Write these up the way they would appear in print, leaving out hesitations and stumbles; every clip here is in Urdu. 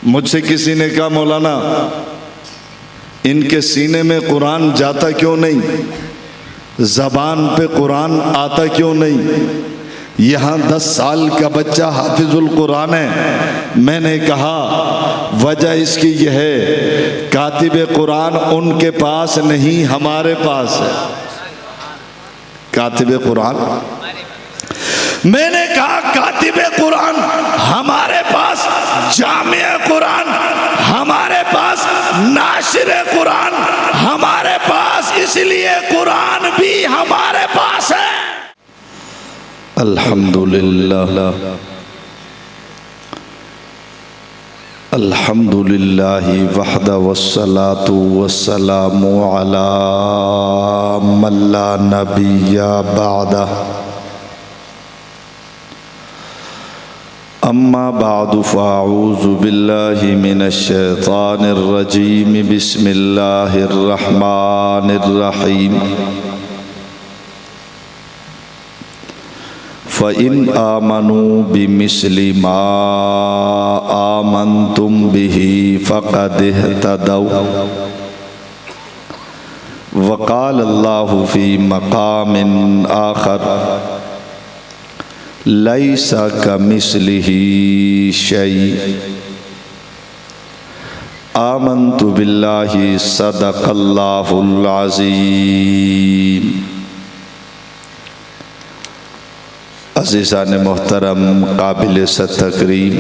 مجھ سے کسی نے کہا مولانا ان کے سینے میں قرآن جاتا کیوں نہیں، زبان پہ قرآن آتا کیوں نہیں؟ یہاں 10 سال کا بچہ حافظ القرآن ہے۔ میں نے کہا وجہ اس کی یہ ہے کاتب قرآن ان کے پاس نہیں، ہمارے پاس ہے کاتب قرآن۔ میں نے کہا کاتب قرآن ہمارے پاس، جامع قرآن ہمارے پاس، ناشر قرآن ہمارے پاس، اس لیے قرآن بھی ہمارے پاس ہے۔ الحمدللہ الحمدللہ وحدہ والصلاة والسلام علی من لا نبی بعدہ، اما بعد فاعوذ باللہ من الشیطان الرجیم، بسم اللہ الرحمن الرحیم۔ فَإِنْ آمَنُوا بِمِثْلِ مَا آمَنْتُمْ بِهِ فَقَدِ اهْتَدَوْا۔ وقال اللہ فی مقام آخر لیس کمثلہ شیء۔ آمنت باللہ صدق اللہ العظیم۔ عزیزان محترم، قابل تکریم،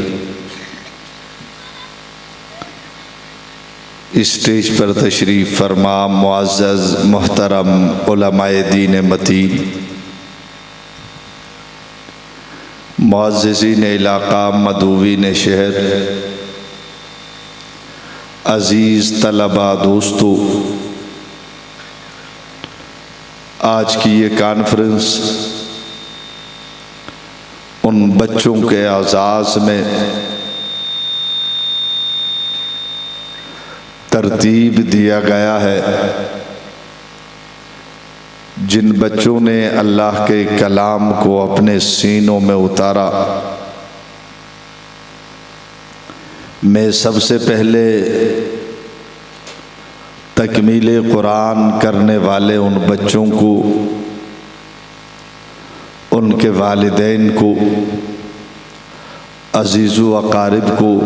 اسٹیج پر تشریف فرما معزز محترم علماء دین متین، معززین علاقہ، مدعوین شہر، عزیز طلباء، دوستو، آج کی یہ کانفرنس ان بچوں کے اعزاز میں ترتیب دیا گیا ہے جن بچوں نے اللہ کے کلام کو اپنے سینوں میں اتارا۔ میں سب سے پہلے تکمیل قرآن کرنے والے ان بچوں کو، ان کے والدین کو، عزیز و اقارب کو،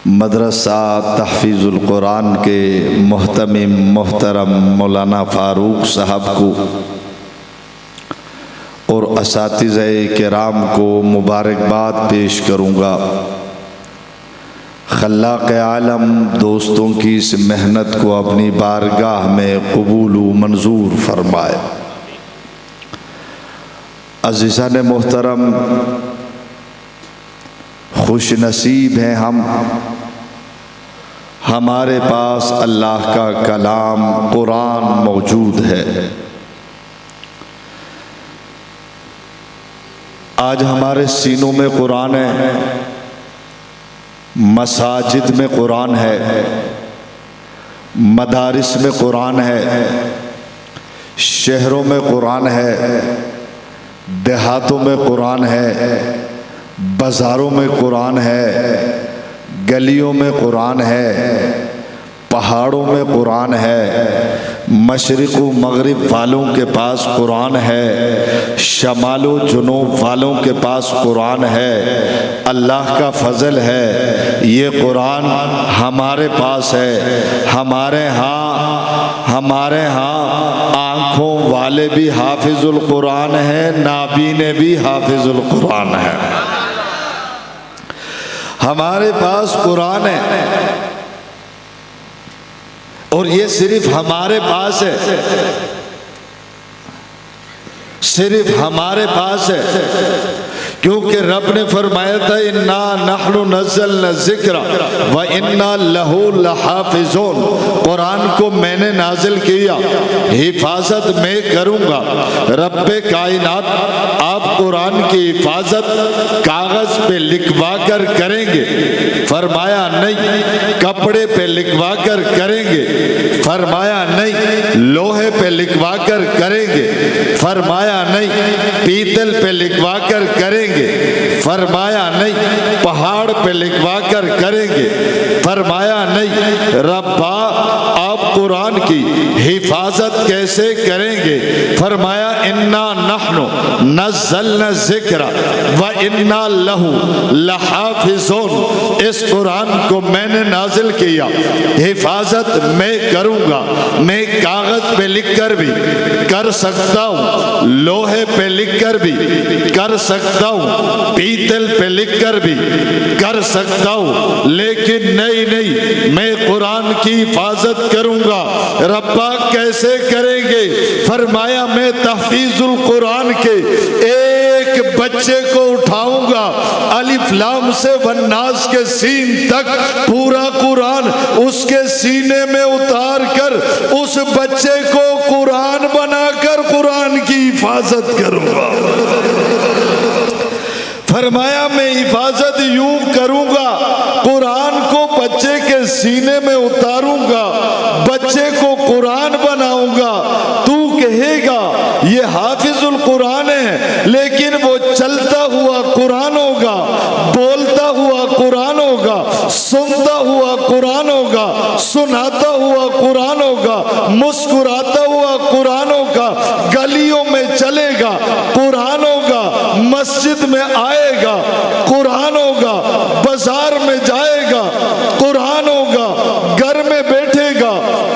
مدرسہ تحفیظ القرآن کے محتمم محترم مولانا فاروق صاحب کو اور اساتذہ کرام کو مبارکباد پیش کروں گا۔ خلاق عالم دوستوں کی اس محنت کو اپنی بارگاہ میں قبول و منظور فرمائے۔ عزیزان محترم، خوش نصیب ہیں ہم، ہمارے پاس اللہ کا کلام قرآن موجود ہے۔ آج ہمارے سینوں میں قرآن ہے، مساجد میں قرآن ہے، مدارس میں قرآن ہے، شہروں میں قرآن ہے، دیہاتوں میں قرآن ہے، بازاروں میں قرآن ہے، گلیوں میں قرآن ہے، پہاڑوں میں قرآن ہے، مشرق و مغرب والوں کے پاس قرآن ہے، شمال و جنوب والوں کے پاس قرآن ہے۔ اللہ کا فضل ہے یہ قرآن ہمارے پاس ہے۔ ہمارے ہاں آنکھوں والے بھی حافظ القرآن ہیں، نابینے بھی حافظ القرآن ہیں۔ ہمارے پاس قرآن ہے اور یہ صرف ہمارے پاس ہے، صرف ہمارے پاس ہے، کیونکہ رب نے فرمایا تھا اِنَّا نَحْنُ نَزَّلْنَا الذِّكْرَ وَإِنَّا لَهُ لَحَافِظُونَ۔ قرآن کو میں نے نازل کیا، حفاظت میں کروں گا۔ رب کائنات آپ قرآن کی حفاظت کاغذ پہ لکھوا کر کریں گے؟ فرمایا نہیں۔ کپڑے پہ لکھوا کر کریں گے؟ فرمایا نہیں۔ لوہے پہ لکھوا کر کریں گے؟ فرمایا نہیں۔ پیتل پہ لکھوا کر کریں گے؟ گے؟ فرمایا نہیں۔ پہاڑ پہ لکھوا کر کریں گے؟ فرمایا نہیں۔ ربا آپ قرآن کی حفاظت کیسے کریں گے؟ فرمایا انا نحن نزلنا الذکر وانا لہ لحافظون، اس قرآن کو میں نے نازل کیا، حفاظت میں کروں گا۔ میں کاغذ پہ لکھ کر بھی کر سکتا ہوں، لوہے پہ لکھ کر بھی کر سکتا ہوں، پیتل پہ لکھ کر بھی کر سکتا ہوں، لیکن نہیں، میں قرآن کی حفاظت کروں گا۔ ربا کیسے کریں گے؟ فرمایا میں تحفیظ القرآن کے ایک بچے کو اٹھاؤں گا، الف لام سے والناس کے سین تک پورا قرآن اس کے سینے میں اتار کر اس بچے کو قرآن بنا کر قرآن کی حفاظت کروں گا۔ فرمایا میں حفاظت یوں کروں گا، قرآن کو بچے کے سینے میں اتاروں گا، بچے کو قرآن بناؤں گا۔ تو کہے گا یہ حافظ القرآن ہے، لیکن وہ چلتا ہوا قرآن ہوگا، بولتا ہوا قرآن ہوگا، سنتا ہوا قرآن ہوگا، سناتا ہوا قرآن ہوگا، مسکراتا ہوا قرآن ہوگا، گلیوں میں چلے گا قرآن ہوگا، مسجد میں آئے گا قرآن ہوگا، بازار میں جائے گا قرآن ہوگا، گھر میں بیٹھے گا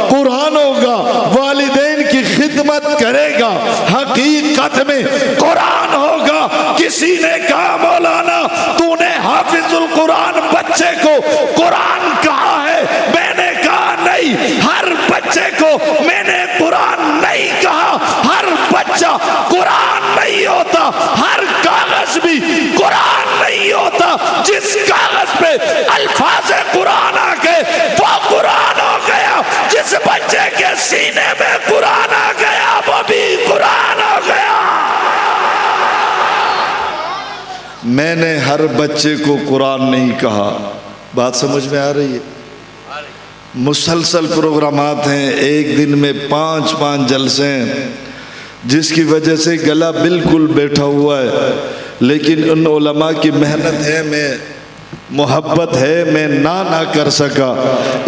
قرآن ہوگا، والدین کی خدمت کرے گا، حقیقت میں قرآن ہوگا۔ کسی نے کہا مولانا تو نے حافظ القرآن بچے کو قرآن کہا ہے؟ میں نے کہا نہیں، ہر بچے کو میں نے قرآن نہیں کہا، ہر بچہ قرآن نہیں ہوتا، ہر کاغذ بھی قرآن نہیں ہوتا۔ جس کاغذ پہ الفاظ قرآن آ گئے وہ قرآن ہو گیا، جس بچے کے سینے میں قرآن آ گیا وہ بھی قرآن ہو گیا۔ میں نے ہر بچے کو قرآن نہیں کہا۔ بات سمجھ میں آ رہی ہے؟ مسلسل پروگرامات ہیں، ایک دن میں 5 جلسے ہیں، جس کی وجہ سے گلا بالکل بیٹھا ہوا ہے، لیکن ان علماء کی محنت ہے، میں محبت ہے، میں نہ کر سکا،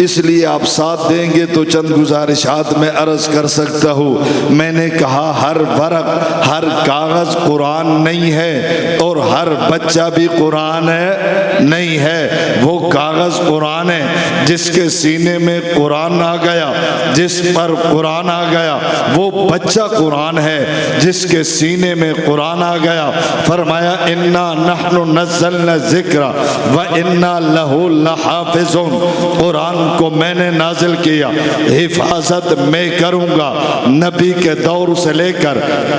اس لیے آپ ساتھ دیں گے تو چند گزارشات میں عرض کر سکتا ہوں۔ میں نے کہا ہر ورق، ہر کاغذ قرآن نہیں ہے، اور ہر بچہ بھی قرآن ہے نہیں ہے۔ وہ کاغذ قرآن ہے جس کے سینے میں قرآن آ گیا، جس پر قرآن آ گیا، وہ بچہ قرآن ہے جس کے سینے میں قرآن آ گیا۔ فرمایا انا نحن نزلنا الذکر وَإِنَّا لَهُ لَحَافِظُونَ، قرآن کو میں نے نازل کیا، حفاظت میں کروں گا۔ نبی کے دور سے لے کر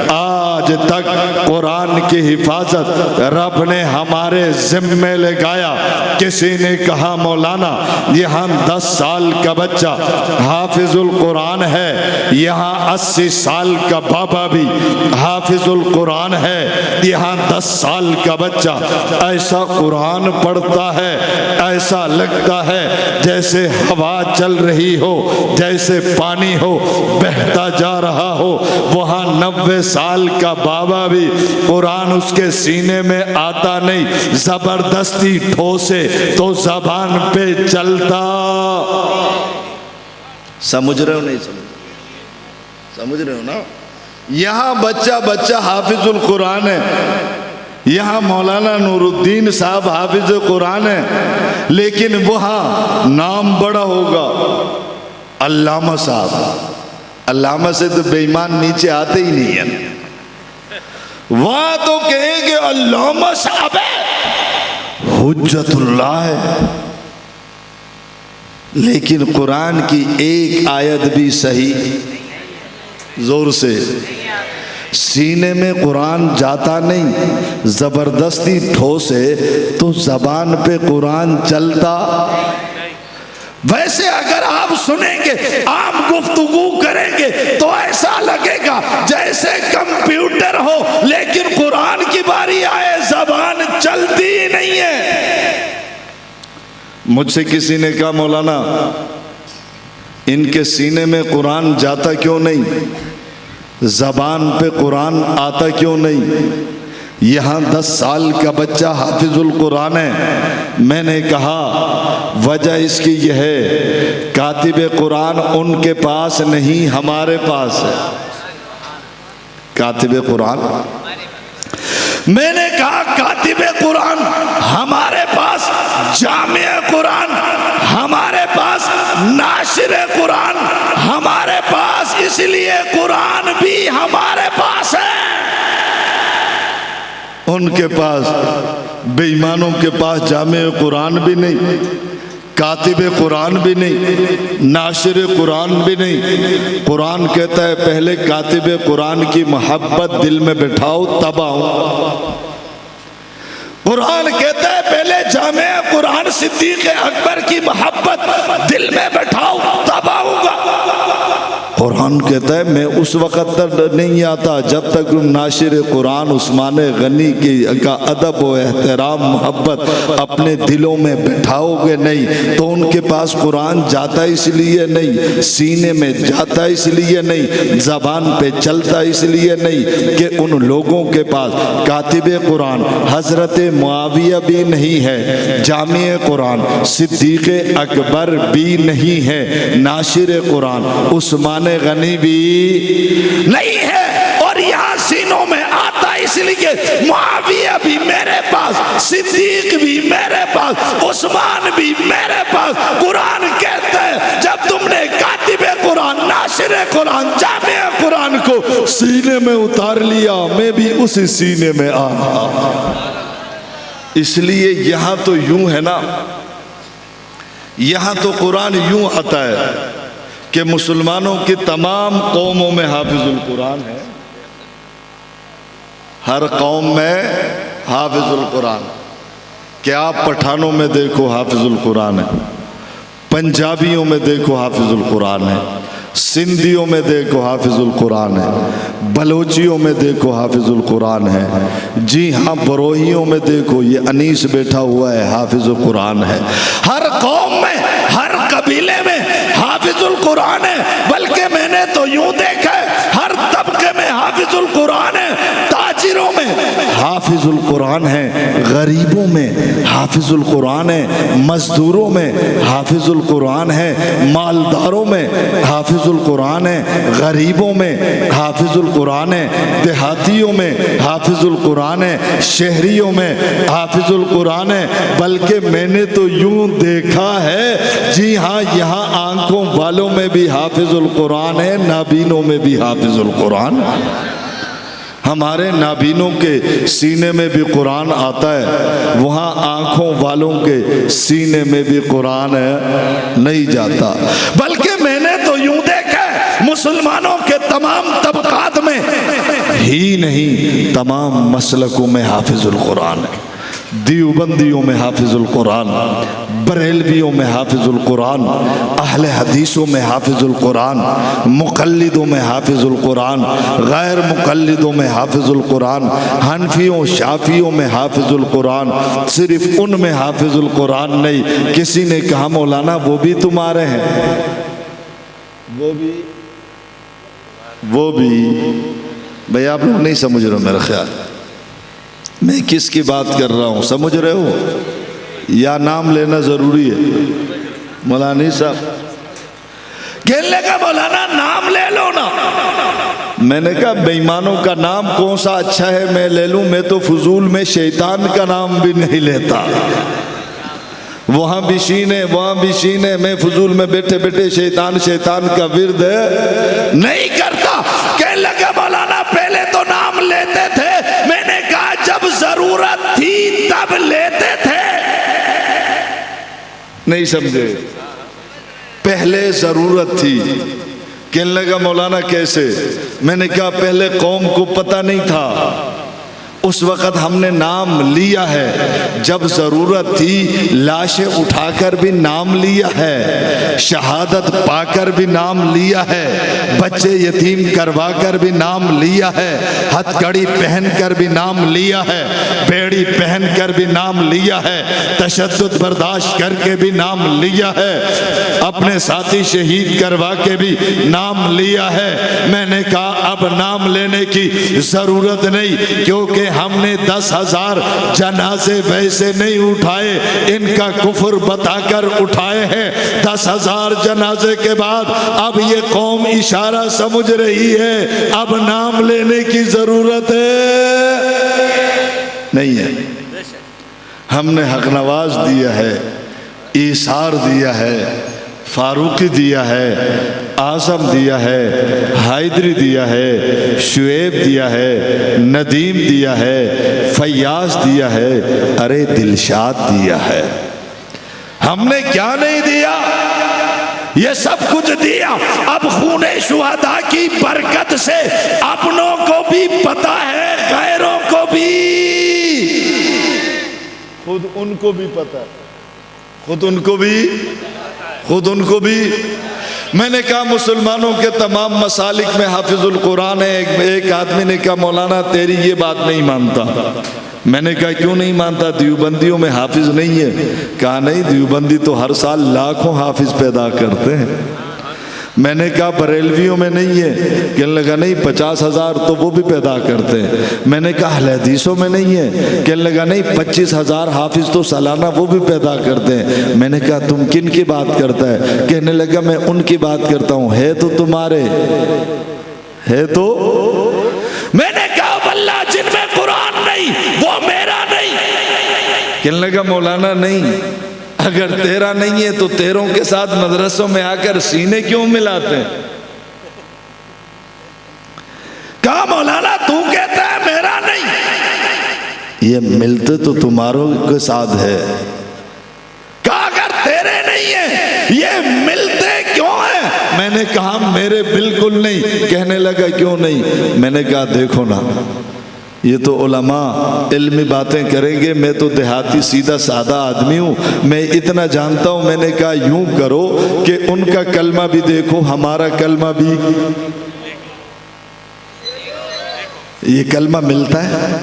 آج تک قرآن کی حفاظت رب نے ہمارے ذمے لگایا۔ کسی نے کہا مولانا یہاں 10 سال کا بچہ حافظ القرآن ہے، یہاں 80 سال کا بابا بھی حافظ القرآن ہے، یہاں 10 سال کا بچہ ایسا قرآن پڑھتا ہے، ایسا لگتا ہے جیسے ہوا چل رہی ہو، جیسے پانی ہو بہتا جا رہا ہو۔ وہاں 90 سال کا بابا بھی قرآن اس کے سینے میں آتا نہیں، زبردستی ٹھوسے تو زبان پہ چلتا۔ سمجھ رہے ہو نہیں سمجھ رہے ہو نا؟ یہاں بچہ حافظ القرآن ہے، یہاں مولانا نور الدین صاحب حافظ قرآن ہے، لیکن وہاں نام بڑا ہوگا علامہ صاحب۔ علامہ سے تو بے ایمان نیچے آتے ہی نہیں ہیں، وہاں تو کہیں گے علامہ صاحب ہے، حجت اللہ ہے، لیکن قرآن کی ایک آیت بھی صحیح زور سے سینے میں قرآن جاتا نہیں، زبردستی ٹھوسے تو زبان پہ قرآن چلتا۔ ویسے اگر آپ سنیں گے، عام گفتگو کریں گے تو ایسا لگے گا جیسے کمپیوٹر ہو، لیکن قرآن کی باری آئے زبان چلتی ہی نہیں ہے۔ مجھ سے کسی نے کہا مولانا ان کے سینے میں قرآن جاتا کیوں نہیں، زبان پہ قرآن آتا کیوں نہیں؟ یہاں 10 سال کا بچہ حافظ القرآن ہے۔ میں نے کہا وجہ اس کی یہ ہے کاتب قرآن ان کے پاس نہیں، ہمارے پاس ہے کاتب قرآن۔ میں نے کہا کاتب قرآن ہمارے پاس، جامع قرآن ہمارے پاس، ناشر قرآن ہمارے پاس، اس لیے قرآن بھی ہمارے پاس ہے۔ ان کے پاس، بے ایمانوں کے پاس جامع قرآن بھی نہیں، کاتب قرآن بھی نہیں، ناشر قرآن بھی نہیں۔ قرآن کہتا ہے پہلے کاتب قرآن کی محبت دل میں بٹھاؤ تب آؤں۔ قرآن کہتا ہے پہلے جامع قرآن صدیق اکبر کی محبت دل میں بٹھاؤ تب آؤں گا۔ قرآن کہتا ہے میں اس وقت تک نہیں آتا جب تک ناشر قرآن عثمان غنی کا ادب و احترام محبت اپنے دلوں میں بٹھاؤ گے نہیں تو ان کے پاس قرآن جاتا اس لیے نہیں، سینے میں جاتا اس لیے نہیں، زبان پہ چلتا اس لیے نہیں کہ ان لوگوں کے پاس کاتب قرآن حضرت معاویہ بھی نہیں ہے، جامع قرآن صدیق اکبر بھی نہیں ہے، ناشر قرآن عثمان غنی بھی نہیں ہے، اور یہاں سینوں میں آتا اس لیے معاویہ بھی میرے پاس، صدیق بھی میرے پاس، عثمان بھی میرے پاس۔ قرآن کہتا ہے جب تم نے کاتب قرآن، ناشر قرآن، جامع قرآن کو سینے میں اتار لیا میں بھی اسی سینے میں آ رہا۔ اس لیے یہاں تو یوں ہے نا، یہاں تو قرآن یوں آتا ہے کہ مسلمانوں کی تمام قوموں میں حافظ القرآن ہے، ہر قوم میں حافظ القرآن۔ کہ آپ پٹھانوں میں دیکھو حافظ القرآن ہے، پنجابیوں میں دیکھو حافظ القرآن ہے، سندھیوں میں دیکھو حافظ القرآن ہے، بلوچیوں میں دیکھو حافظ القرآن ہے، جی ہاں بروہیوں میں دیکھو یہ انیس بیٹھا ہوا ہے حافظ القرآن ہے۔ ہر قوم میں، ہر قبیلے میں حافظ القرآن ہے، بلکہ میں نے تو یوں دیکھا ہے ہر طبقے میں حافظ القرآن ہے، تاجروں میں حافظ القرآن ہے، غریبوں میں حافظ القرآن ہے، مزدوروں میں حافظ القرآن ہے، مالداروں میں حافظ القرآن ہے، غریبوں میں حافظ القرآن ہے، دیہاتیوں میں حافظ القرآن ہے، شہریوں میں حافظ القرآن ہے، بلکہ میں نے تو یوں دیکھا ہے جی ہاں یہاں آنکھوں والوں میں بھی حافظ القرآن ہے، نابینوں میں بھی حافظ القرآن ہے۔ ہمارے نابینوں کے سینے میں بھی قرآن آتا ہے، وہاں آنکھوں والوں کے سینے میں بھی قرآن نہیں جاتا۔ بلکہ میں نے تو یوں دیکھا ہے مسلمانوں کے تمام طبقات میں ہی نہیں تمام مسلکوں میں حافظ القرآن ہے، دیوبندیوں میں حافظ القرآن، بریلویوں میں حافظ القرآن، اہل حدیثوں میں حافظ القرآن، مقلدوں میں حافظ القرآن، غیر مقلدوں میں حافظ القرآن، حنفیوں شافیوں میں حافظ القرآن، صرف ان میں حافظ القرآن نہیں۔ کسی نے کہا مولانا وہ بھی تمہارے ہیں، وہ بھی بھئی آپ لوگ نہیں سمجھ رہے میرا خیال، میں کس کی بات کر رہا ہوں سمجھ رہے ہو؟ یا نام لینا ضروری ہے؟ مولانا صاحب کہنے کا مولانا نام لے لو نا۔ میں نے کہا بے ایمانوں کا نام کون سا اچھا ہے میں لے لوں؟ میں تو فضول میں شیطان کا نام بھی نہیں لیتا، وہاں بھی شین ہے وہاں بھی شین ہے، میں فضول میں بیٹھے بیٹھے شیطان کا ورد نہیں کرتا۔ کہنے لگا مولانا پہلے تو نام لیتے تھے، میں نے کہا جب ضرورت تھی تب لیتے تھے۔ نہیں سمجھے؟ پہلے ضرورت تھی۔ کہنے لگا مولانا کیسے؟ میں نے کہا پہلے قوم کو پتہ نہیں تھا، اس وقت ہم نے نام لیا ہے، جب ضرورت تھی لاشیں اٹھا کر بھی نام لیا ہے، شہادت پا کر بھی نام لیا ہے، بچے یتیم کروا کر بھی نام لیا ہے، ہتھ کڑی پہن کر بھی نام لیا ہے، بیڑی پہن کر بھی نام لیا ہے، تشدد برداشت کر کے بھی نام لیا ہے، اپنے ساتھی شہید کروا کے بھی نام لیا ہے۔ میں نے کہا اب نام لینے کی ضرورت نہیں، کیونکہ ہم نے 10,000 جنازے ویسے نہیں اٹھائے، ان کا کفر بتا کر اٹھائے ہیں۔ 10,000 جنازے کے بعد اب یہ قوم اشارہ سمجھ رہی ہے، اب نام لینے کی ضرورت نہیں ہے۔ ہم نے حق نواز دیا ہے، ایثار دیا ہے، فاروقی دیا ہے، اعظم دیا ہے، حیدری دیا ہے، شعیب دیا ہے، ندیم دیا ہے، فیاض دیا ہے، ارے دلشاد دیا ہے۔ ہم نے کیا نہیں دیا؟ یہ سب کچھ دیا۔ اب خون شہداء کی برکت سے اپنوں کو بھی پتا ہے، غیروں کو بھی، خود ان کو بھی پتا ہے، خود ان کو بھی۔ میں نے کہا مسلمانوں کے تمام مسالک میں حافظ القرآن ہے۔ ایک آدمی نے کہا مولانا تیری یہ بات نہیں مانتا۔ میں نے کہا کیوں نہیں مانتا؟ دیوبندیوں میں حافظ نہیں ہے؟ کہا نہیں، دیوبندی تو ہر سال لاکھوں حافظ پیدا کرتے ہیں۔ میں نے کہا بریلویوں میں نہیں ہے؟ کہنے لگا نہیں، 50,000 تو وہ بھی پیدا کرتے ہیں۔ میں نے کہا اہل حدیثوں میں نہیں ہے؟ کہنے لگا نہیں، 25,000 حافظ تو سالانہ وہ بھی پیدا کرتے ہیں۔ میں نے کہا تم کن کی بات کرتا ہے؟ کہنے لگا میں ان کی بات کرتا ہوں، ہے تو تمہارے، ہے تو۔ میں نے کہا واللہ جن میں قرآن نہیں وہ میرا نہیں۔ کہنے لگا مولانا نہیں، اگر تیرا نہیں ہے تو تیروں کے ساتھ مدرسوں میں آ کر سینے کیوں ملاتے ہیں؟ کہا مولانا تو کہتا ہے میرا نہیں، یہ ملتے تو تمہاروں کے ساتھ ہے۔ کہا اگر تیرے نہیں ہے یہ ملتے کیوں ہیں؟ میں نے کہا میرے بالکل نہیں۔ کہنے لگا کیوں نہیں؟ میں نے کہا دیکھو نا، یہ تو علماء علمی باتیں کریں گے، میں تو دیہاتی سیدھا سادہ آدمی ہوں، میں اتنا جانتا ہوں۔ میں نے کہا یوں کرو کہ ان کا کلمہ بھی دیکھو، ہمارا کلمہ بھی، یہ کلمہ ملتا ہے۔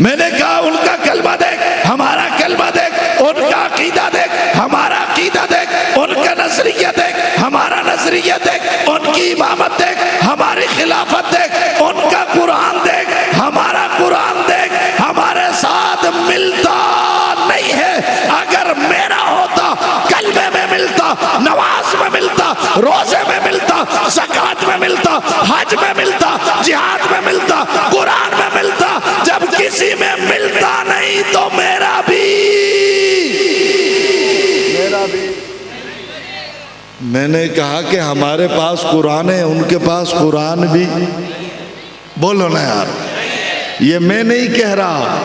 میں نے کہا ان کا کلمہ دیکھ، ہمارا کلمہ دیکھ، ان کا عقیدہ دیکھ، ہمارا عقیدہ دیکھ، ان کا نظریہ دیکھ، ہمارا نظریہ دیکھ، ان کی امامت دیکھ، ہماری خلافت دیکھ، ان کا قرآن دیکھ، ہمارا قرآن دیکھ، ہمارے ساتھ ملتا نہیں ہے۔ اگر میرا ہوتا کلمے میں ملتا، نماز میں ملتا، روزے میں ملتا، زکوٰۃ میں ملتا، حج میں ملتا، جہاد میں ملتا، قرآن میں ملتا۔ جب کسی میں ملتا نہیں تو میرا بھی۔ میں نے کہا کہ ہمارے پاس قرآن ہے، ان کے پاس قرآن بھی، بولو نا یار، یہ میں نہیں کہہ رہا۔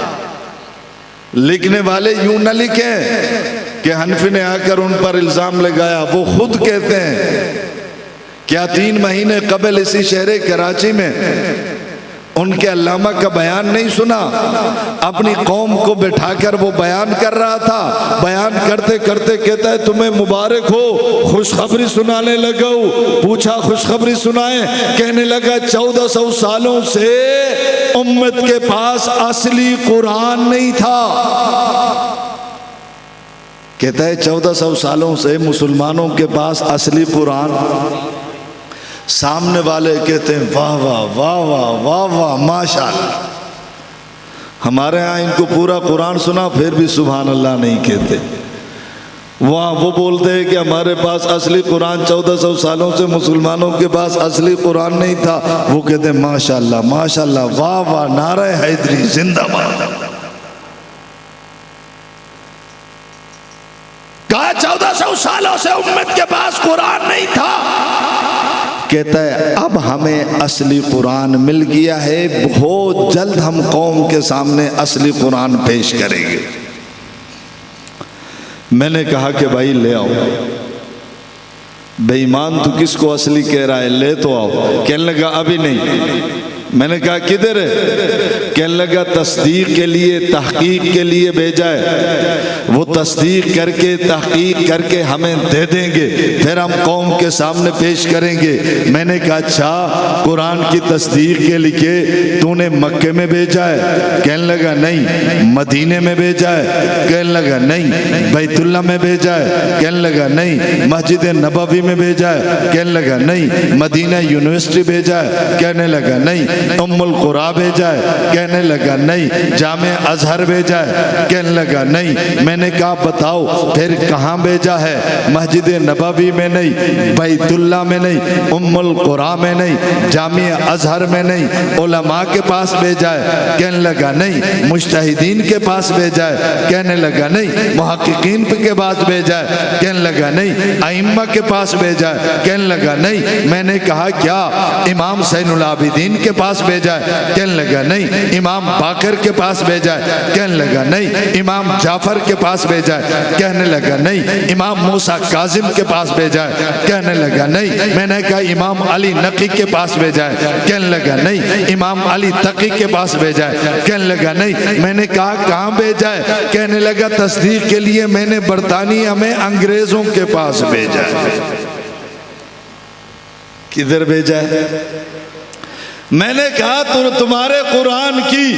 لکھنے والے یوں نہ لکھیں کہ حنفی نے آ کر ان پر الزام لگایا، وہ خود کہتے ہیں۔ کیا 3 مہینے قبل اسی شہر کراچی میں ان کے علامہ کا بیان نہیں سنا؟ اپنی قوم کو بٹھا کر وہ بیان کر رہا تھا، بیان کرتے کرتے کہتا ہے تمہیں مبارک ہو، خوشخبری سنانے لگا ہوں۔ پوچھا خوشخبری سنائیں؟ کہنے لگا 1400 سالوں سے امت کے پاس اصلی قرآن نہیں تھا۔ کہتا ہے 1400 سالوں سے مسلمانوں کے پاس اصلی قرآن۔ سامنے والے کہتے ہیں واہ واہ واہ واہ واہ واہ ماشاءاللہ۔ ہمارے ہاں ان کو پورا قرآن سنا پھر بھی سبحان اللہ نہیں کہتے۔ وہاں وہ بولتے ہیں کہ ہمارے پاس اصلی قرآن 1400 سالوں سے مسلمانوں کے پاس اصلی قرآن نہیں تھا، وہ کہتے ہیں ماشاءاللہ ماشاءاللہ، واہ واہ، نعرہ حیدری زندہ باد۔ کہا 1400 سالوں سے امت کے پاس قرآن نہیں تھا۔ کہتا ہے اب ہمیں اصلی قرآن مل گیا ہے، بہت جلد ہم قوم کے سامنے اصلی قرآن پیش کریں گے۔ میں نے کہا کہ بھائی لے آؤ۔ بے ایمان تو کس کو اصلی کہہ رہا ہے، لے تو آؤ۔ کہنے لگا ابھی نہیں۔ میں نے کہا کدھر ہے؟ کہنے لگا تصدیق کے لیے، تحقیق کے لیے بھیجا ہے، وہ تصدیق کر کے تحقیق کر کے ہمیں دے دیں گے، پھر ہم قوم کے سامنے پیش کریں گے۔ میں نے کہا اچھا قرآن کی تصدیق کے لیے تو نے مکے میں بھیجا ہے؟ کہنے لگا نہیں۔ مدینے میں بھیجا ہے؟ کہنے لگا نہیں۔ بیت اللہ میں بھیجا ہے؟ کہنے لگا نہیں۔ مسجد نبوی میں بھیجا ہے؟ کہنے لگا نہیں۔ مدینہ یونیورسٹی بھیجا ہے؟ کہنے لگا نہیں۔ ام القریٰ بھیجا ہے؟ کہنے لگا نہیں جامع ازہر بھیجا ہے، کہنے لگا نہیں۔ میں نے کہا بتاؤ پھر کہاں بھیجا ہے؟ مسجد نبوی میں نہیں، بیت اللہ میں نہیں، ام القرآن میں نہیں، جامع ازہر میں نہیں، علماء کے پاس بھیجا ہے، کہنے لگا نہیں، مجتہدین کے پاس بھیجا ہے، کہنے لگا نہیں، محققین کے پاس بھیجا ہے، کہنے لگا نہیں، ائمہ کے پاس بھیجا ہے، کہنے لگا نہیں۔ میں نے کہا کیا امام زین العابدین کے پاس بھیجا ہے؟ کہنے لگا نہیں۔ امام باقر کے پاس بھیجا ہے؟ کہنے لگا نہیں۔ امام جعفر کے پاس بھیجا ہے؟ کہنے لگا نہیں۔ امام موسیٰ کاظم کے پاس بھیجا ہے؟ کہنے لگا نہیں۔ میں نے کہا امام علی نقی کے پاس بھیجا ہے؟ کہنے لگا نہیں۔ امام علی تقی کے پاس بھیجا ہے؟ کہنے لگا نہیں۔ میں نے کہا کہاں بھیجا ہے؟ کہنے لگا تصدیق کے لیے میں نے برطانیہ میں انگریزوں کے پاس بھیجا ہے۔ کدھر بھیجا ہے؟ میں نے کہا تمہارے قرآن کی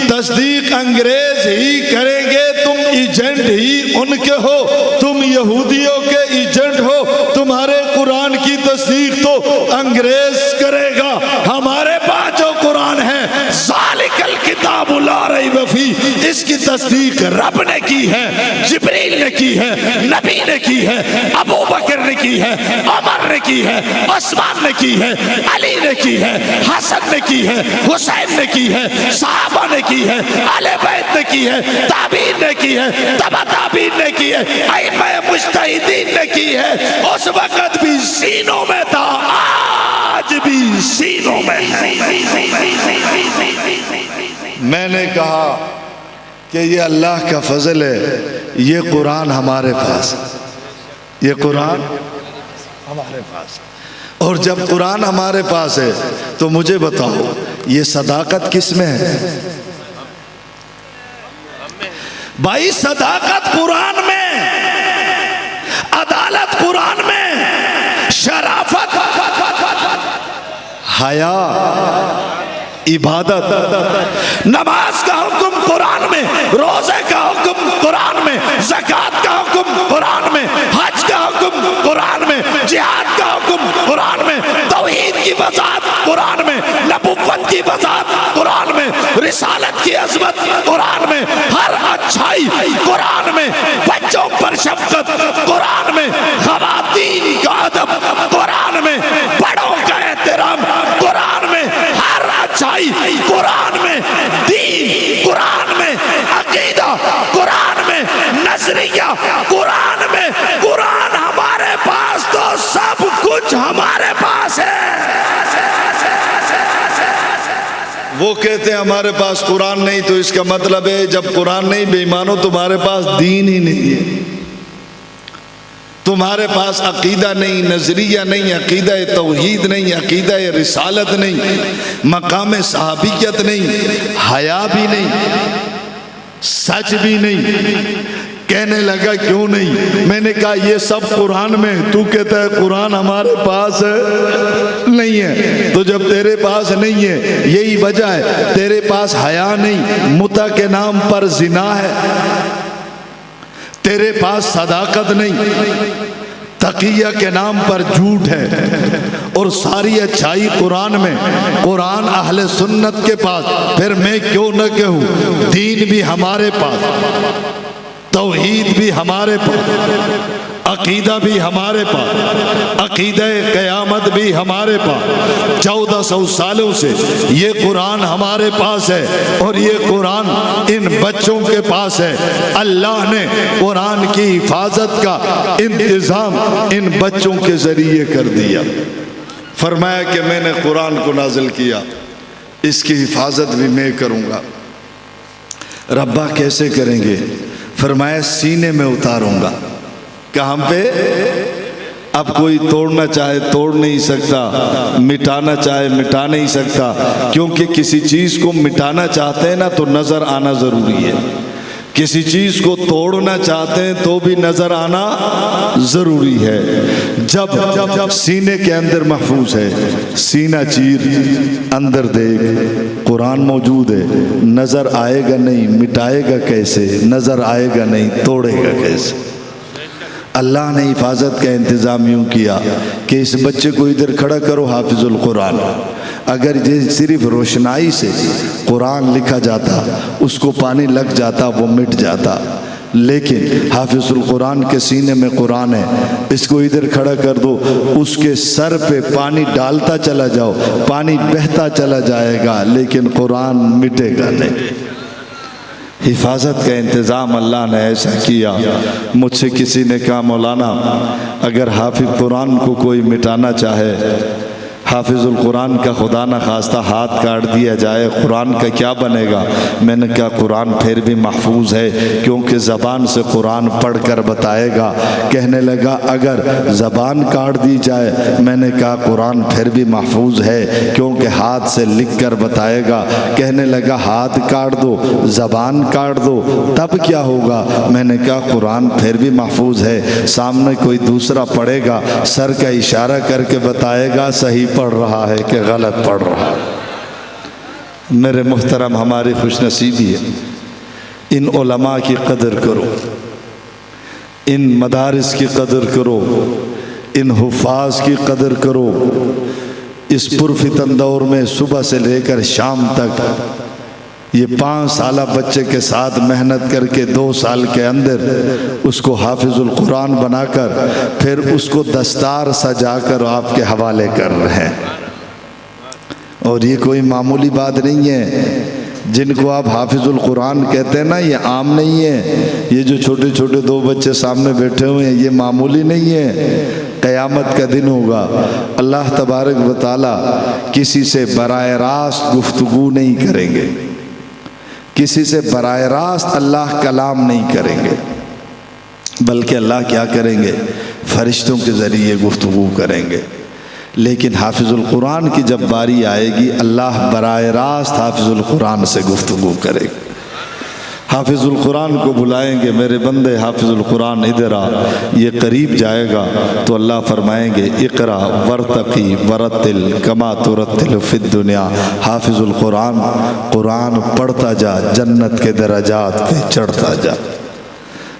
تصدیق انگریز ہی کریں گے، تم ایجنٹ ہی ان کے ہو، تم یہودیوں کے ایجنٹ ہو، تمہارے قرآن کی تصدیق تو انگریز کرے گا۔ ہمارے پاس جو قرآن ہے ذالک الکتاب لا ریب فیہ، اس کی تصدیق رب نے کی ہے، جبریل نے کی ہے، نبی نے کی ہے، ابو بکر نے کی ہے، عمر نے کی ہے، عثمان نے کی ہے، علی نے کی ہے، حسن نے کی ہے، حسین نے کی ہے، صحابہ نے کی ہے، اہل بیت نے کی ہے، تابعین نے کی ہے، تبع تابعین نے کی ہے، ائمہ مجتہدین نے کی ہے۔ اس وقت بھی سینوں میں تھا، آج بھی سینوں میں ہے۔ میں نے کہا کہ یہ اللہ کا فضل ہے، یہ قرآن ہمارے پاس، یہ قرآن ہمارے پاس، اور جب قرآن ہمارے پاس ہے تو مجھے بتاؤ یہ صداقت کس میں ہے؟ بھائی صداقت قرآن میں، عدالت قرآن میں، شرافت، حیا، عبادت، نماز کا حکم قرآن میں، روزے کا حکم قرآن میں، زکوٰۃ کا حکم قرآن میں، حج کا حکم قرآن میں، جہاد کا حکم قرآن میں، توحید کی وضاحت قرآن میں، نبوت کی وضاحت قرآن میں، رسالت کی عظمت قرآن میں، ہر اچھائی قرآن میں، بچوں پر شفقت قرآن میں، خواتین کا ادب قرآن میں، بڑوں کا احترام قرآن میں، ہر اچھائی قرآن میں، دین قرآن میں، عقیدہ قرآن میں، نظریہ قرآن میں۔ قرآن ہمارے پاس تو سب کچھ ہمارے پاس ہے۔ وہ کہتے ہیں ہمارے پاس قرآن نہیں، تو اس کا مطلب ہے جب قرآن نہیں بے ایمانو تمہارے پاس دین ہی نہیں ہے، تمہارے پاس عقیدہ نہیں، نظریہ نہیں، عقیدہ توحید نہیں، عقیدہ رسالت نہیں، مقام صحابیت نہیں، حیا بھی نہیں، سچ بھی نہیں۔ کہنے لگا کیوں نہیں؟ میں نے کہا یہ سب قرآن میں، تو کہتا ہے قرآن ہمارے پاس ہے، نہیں ہے۔ تو جب تیرے پاس نہیں ہے یہی وجہ ہے، تیرے پاس حیا نہیں، متع کے نام پر زنا ہے، تیرے پاس صداقت نہیں، تقیہ کے نام پر جھوٹ ہے، اور ساری اچھائی قرآن میں، قرآن اہل سنت کے پاس، پھر میں کیوں نہ کہوں دین بھی ہمارے پاس، توحید بھی ہمارے پاس، عقیدہ بھی ہمارے پاس، عقیدہ قیامت بھی ہمارے پاس۔ 1400 سالوں سے یہ قرآن ہمارے پاس ہے، اور یہ قرآن ان بچوں کے پاس ہے۔ اللہ نے قرآن کی حفاظت کا انتظام ان بچوں کے ذریعے کر دیا۔ فرمایا کہ میں نے قرآن کو نازل کیا، اس کی حفاظت بھی میں کروں گا۔ ربا کیسے کریں گے؟ فرمایا سینے میں اتاروں گا۔ کہاں پہ؟ اب کوئی توڑنا چاہے توڑ نہیں سکتا، مٹانا چاہے مٹا نہیں سکتا، کیونکہ کسی چیز کو مٹانا چاہتے ہیں نا تو نظر آنا ضروری ہے، کسی چیز کو توڑنا چاہتے ہیں تو بھی نظر آنا ضروری ہے۔ جب سینے کے اندر محفوظ ہے، سینہ چیر اندر دیکھ قرآن موجود ہے، نظر آئے گا نہیں، مٹائے گا کیسے؟ نظر آئے گا نہیں، توڑے گا کیسے؟ اللہ نے حفاظت کا انتظام یوں کیا کہ اس بچے کو ادھر کھڑا کرو، حافظ القرآن۔ اگر یہ صرف روشنائی سے قرآن لکھا جاتا، اس کو پانی لگ جاتا، وہ مٹ جاتا، لیکن حافظ القرآن کے سینے میں قرآن ہے، اس کو ادھر کھڑا کر دو، اس کے سر پہ پانی ڈالتا چلا جاؤ، پانی بہتا چلا جائے گا، لیکن قرآن مٹے گا نہیں۔ حفاظت کا انتظام اللہ نے ایسا کیا۔ مجھ سے کسی نے کہا مولانا اگر حافظ قرآن کو کوئی مٹانا چاہے، حافظ القرآن کا خدا نہ خواستہ ہاتھ کاٹ دیا جائے، قرآن کا کیا بنے گا؟ میں نے کہا قرآن پھر بھی محفوظ ہے، کیونکہ زبان سے قرآن پڑھ کر بتائے گا۔ کہنے لگا اگر زبان کاٹ دی جائے، میں نے کہا قرآن پھر بھی محفوظ ہے، کیونکہ ہاتھ سے لکھ کر بتائے گا۔ کہنے لگا ہاتھ کاٹ دو، زبان کاٹ دو، تب کیا ہوگا؟ میں نے کہا قرآن پھر بھی محفوظ ہے، سامنے کوئی دوسرا پڑھے گا، سر کا اشارہ کر کے بتائے گا صحیح پڑھ رہا ہے کہ غلط پڑھ رہا ہے۔ میرے محترم، ہماری خوش نصیبی ہے، ان علماء کی قدر کرو، ان مدارس کی قدر کرو، ان حفاظ کی قدر کرو۔ اس پرفتن دور میں صبح سے لے کر شام تک یہ 5 سالہ بچے کے ساتھ محنت کر کے 2 سال کے اندر اس کو حافظ القرآن بنا کر پھر اس کو دستار سجا کر آپ کے حوالے کر رہے ہیں۔ اور یہ کوئی معمولی بات نہیں ہے۔ جن کو آپ حافظ القرآن کہتے ہیں نا، یہ عام نہیں ہے۔ یہ جو چھوٹے چھوٹے 2 بچے سامنے بیٹھے ہوئے ہیں، یہ معمولی نہیں ہے۔ قیامت کا دن ہوگا، اللہ تبارک و تعالیٰ کسی سے براہ راست گفتگو نہیں کریں گے، کسی سے براہ راست اللہ کلام نہیں کریں گے، بلکہ اللہ کیا کریں گے؟ فرشتوں کے ذریعے گفتگو کریں گے۔ لیکن حافظ القرآن کی جب باری آئے گی، اللہ براہ راست حافظ القرآن سے گفتگو کرے گا۔ حافظ القرآن کو بلائیں گے، میرے بندے حافظ القرآن ادھر آ، یہ قریب جائے گا تو اللہ فرمائیں گے اقرا ورتقی ورتل کما ترتل فی الدنیا۔ حافظ القرآن، قرآن پڑھتا جا، جنت کے درجات پہ چڑھتا جا۔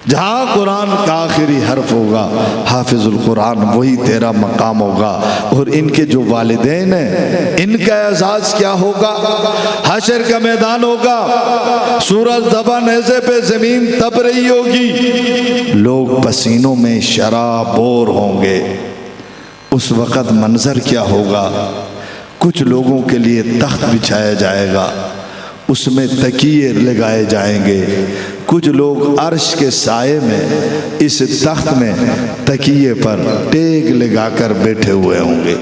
جہاں قرآن کا آخری حرف ہوگا، حافظ القرآن وہی تیرا مقام ہوگا۔ اور ان کے جو والدین ہیں، ان کا اعزاز کیا ہوگا؟ حشر کا میدان ہوگا، سورج دبا نیزے پہ زمین تپ رہی ہوگی، لوگ پسینوں میں شرابور ہوں گے۔ اس وقت منظر کیا ہوگا؟ کچھ لوگوں کے لیے تخت بچھایا جائے گا، اس میں تکیے لگائے جائیں گے۔ کچھ لوگ عرش کے سائے میں اس تخت میں تکیے پر ٹیک لگا کر بیٹھے ہوئے ہوں گے۔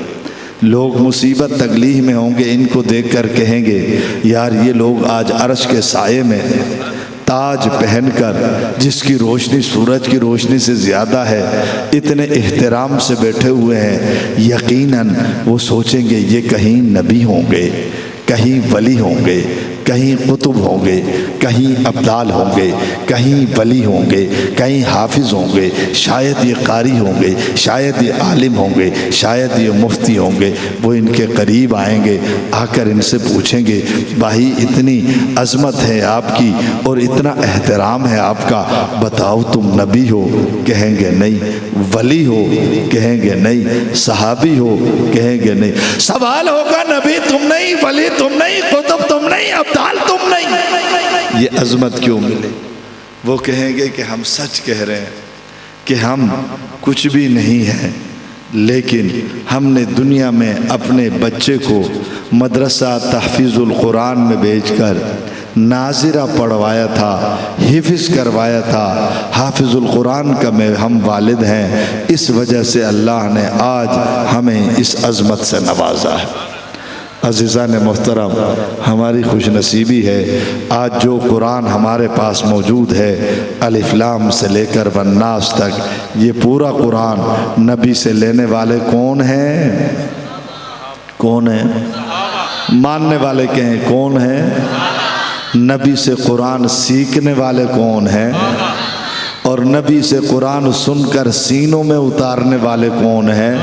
لوگ مصیبت تکلیف میں ہوں گے، ان کو دیکھ کر کہیں گے یار یہ لوگ آج عرش کے سائے میں تاج پہن کر، جس کی روشنی سورج کی روشنی سے زیادہ ہے، اتنے احترام سے بیٹھے ہوئے ہیں۔ یقیناً وہ سوچیں گے یہ کہیں نبی ہوں گے، کہیں ولی ہوں گے، کہیں قطب ہوں گے، کہیں ابدال ہوں گے، کہیں ولی ہوں گے، کہیں حافظ ہوں گے، شاید یہ قاری ہوں گے، شاید یہ عالم ہوں گے، شاید یہ مفتی ہوں گے۔ وہ ان کے قریب آئیں گے، آ کر ان سے پوچھیں گے بھائی اتنی عظمت ہے آپ کی اور اتنا احترام ہے آپ کا، بتاؤ تم نبی ہو؟ کہیں گے نہیں۔ ولی ہو؟ کہیں گے نہیں۔ صحابی ہو؟ کہیں گے نہیں۔ سوال ہوگا نبی تم نہیں، ولی تم نہیں، قطب تم نہیں، ابدال تم نہیں، یہ عظمت کیوں ملے؟ وہ کہیں گے کہ ہم سچ کہہ رہے ہیں کہ ہم کچھ بھی نہیں ہیں، لیکن ہم نے دنیا میں اپنے بچے کو مدرسہ تحفیظ القرآن میں بھیج کر ناظرہ پڑھوایا تھا، حفظ کروایا تھا، حافظ القرآن کا ہم والد ہیں۔ اس وجہ سے اللہ نے آج ہمیں اس عظمت سے نوازا ہے۔ عزیزان محترم، ہماری خوش نصیبی ہے آج جو قرآن ہمارے پاس موجود ہے، الف لام سے لے کر والناس تک، یہ پورا قرآن نبی سے لینے والے کون ہیں؟ کون ہیں؟ ماننے والے کہیں کون ہیں؟ نبی سے قرآن سیکھنے والے کون ہیں؟ اور نبی سے قرآن سن کر سینوں میں اتارنے والے کون ہیں؟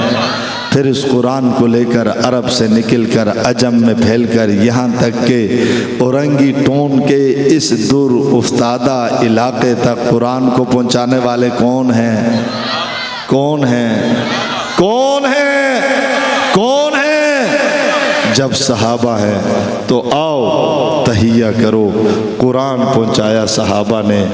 پھر اس قرآن کو لے کر عرب سے نکل کر عجم میں پھیل کر یہاں تک کہ اورنگی ٹون کے اس دور افتادہ علاقے تک قرآن کو پہنچانے والے کون ہیں؟ کون ہیں؟ کون ہیں؟ کون ہیں؟ جب صحابہ ہیں تو آؤ تحیہ کرو۔ قرآن پہنچایا صحابہ نے،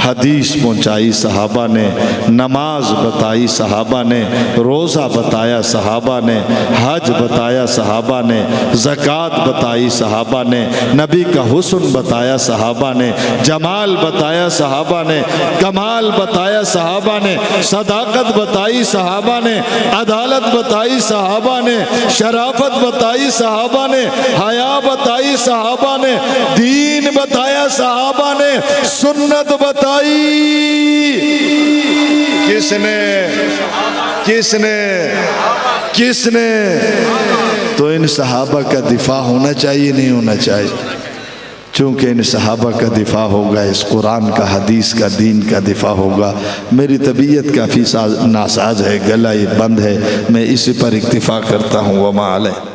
حدیث پہنچائی صحابہ نے، نماز بتائی صحابہ نے، روزہ بتایا صحابہ نے، حج بتایا صحابہ نے، زکوٰۃ بتائی صحابہ نے، نبی کا حسن بتایا صحابہ نے، جمال بتایا صحابہ نے، کمال بتایا صحابہ نے، صداقت بتائی صحابہ نے، عدالت بتائی صحابہ نے، شرافت بتائی صحابہ نے، حیا بتائی صحابہ نے، دین بتایا صحابہ نے، سنت بتائی کس نے؟ کس نے؟ کس نے؟ تو ان صحابہ کا دفاع ہونا چاہیے نہیں ہونا چاہیے؟ چونکہ ان صحابہ کا دفاع ہوگا، اس قرآن کا، حدیث کا، دین کا دفاع ہوگا۔ میری طبیعت کافی ناساز ہے، گلا یہ بند ہے، میں اسی پر اکتفا کرتا ہوں۔ وما علیہ۔